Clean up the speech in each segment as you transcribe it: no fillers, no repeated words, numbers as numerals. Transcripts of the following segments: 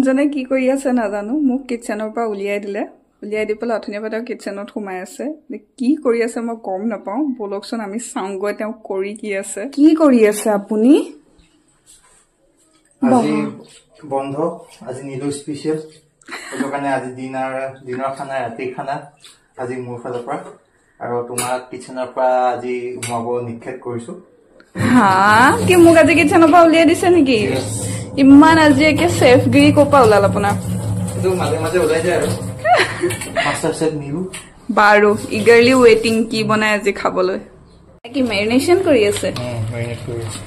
জনে কি কৰি আছে নাজানো মোক কিচেনৰ পৰা উলিয়াই দিলে উলিয়াই দি পেলাই অথনিৰ পৰা কিচেনত সোমাই আছে কি কৰি আছে মই গম নাপাওঁ বলকচোন আমি চাওঁগৈ তেওঁ কৰি আছে আপুনি আজি বন্ধ আজি নিলো স্পেশাল এটো কাৰণে আজি দিনৰ খানা ৰাতি খানা আজি মোৰ ফালৰ পৰা আৰু তোমাৰ কিচেনৰ পৰা আজি সোমাব নিক্ষেপ কৰিছো হা কি মোক আজি কিচেনৰ পৰা উলিয়াই দিছে নেকি ইমান আজি একে সেফগিৰি কোপা ওলাল আপোনাৰ এটো মাজে মাজে ওলাই যায় আৰু মাস্টাৰ শেফ নিলু বাৰো ইগাৰলি ৱেটিং কি বনাই আজি খাবলৈ কি মেৰিনেশন কৰি আছে মেৰিনেট কৰি আছে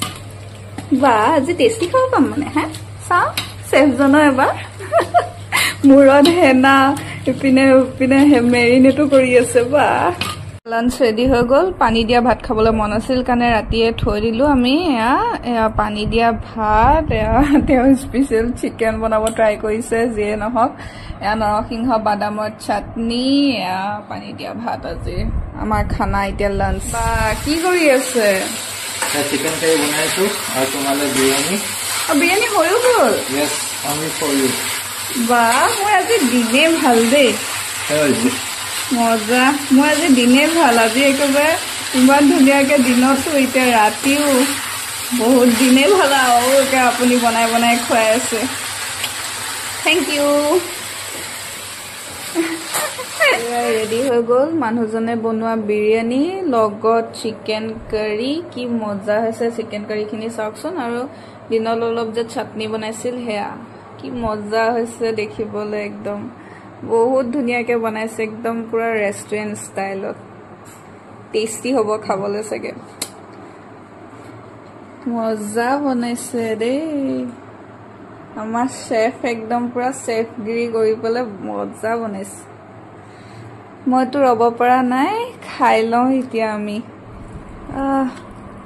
বা আজি টেস্টি খাব পাম মানে হা চাও শেফ জনৰ এবাৰ মুৰত হেনা ইপিনে মেৰিনেটো কৰি আছে বা লাঞ্চ ৰেডি হৈ গ'ল পানী দিয়া ভাত খাবলৈ মন আছিল কাৰণে ৰাতিয়ে থৈ দিলো আমি এয়া পানী দিয়া ভাত তেওঁ স্পেশাল চিকেন বনাব ট্ৰাই কৰিছে যিয়ে নহওক এয়া নৰসিংহ বাদামৰ চাটনি এয়া পানী দিয়া ভাত আজি আমাৰ খানা এতিয়া লাঞ্চ বা কি কৰি আছে চিকেন কাৰী বনাইছো আৰু তোমালে বিৰিয়ানী হৈও গ'ল yes only for you বা মই আজি দিনে ভাল দেই মজা মই আজি দিনে ভাল আজি একেবাৰে ইমান ধুনীয়াকে দিনতো এতিয়া ৰাতিও বহুত দিনে ভাল আৰু একে আপুনি বনাই খুৱাই আছে থেংক ইউ ৰেডি হৈ গ'ল মানুহজনে বনোৱা বিৰিয়ানী লগত চিকেন কাৰী কি মজা হৈছে চিকেন কাৰীখিনি চাওকচোন আৰু দিনত অলপ যে চাটনি বনাইছিল হেয়া কি মজা হৈছে দেখিবলৈ একদম বহুত ধুনীয়াকে বনাইছে একদম পুৰা ৰেষ্টুৰেন্ট ষ্টাইলত টেস্টি হ'ব খাবলৈ চাগে মজা বনাইছে দেই আমাৰ শেফ একদম পুৰা শেফগিৰি কৰি পেলাই মজা বনাইছে মইতো ৰ'ব পৰা নাই খাই লওঁ এতিয়া আমি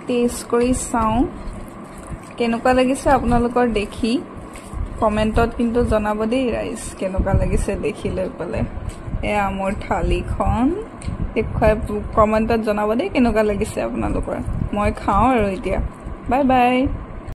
টেষ্ট কৰি চাওঁ কেনেকুৱা লাগিছে আপোনালোকৰ দেখি কমেন্টত কিন্তু জনাব দেই ৰাইজ কেনেকুৱা লাগিছে দেখি লৈ পেলাই এয়া মোৰ থালিখন দেখুৱাই কমেন্টত জনাব দেই কেনেকুৱা লাগিছে আপোনালোকৰ মই খাওঁ আৰু এতিয়া বাই বাই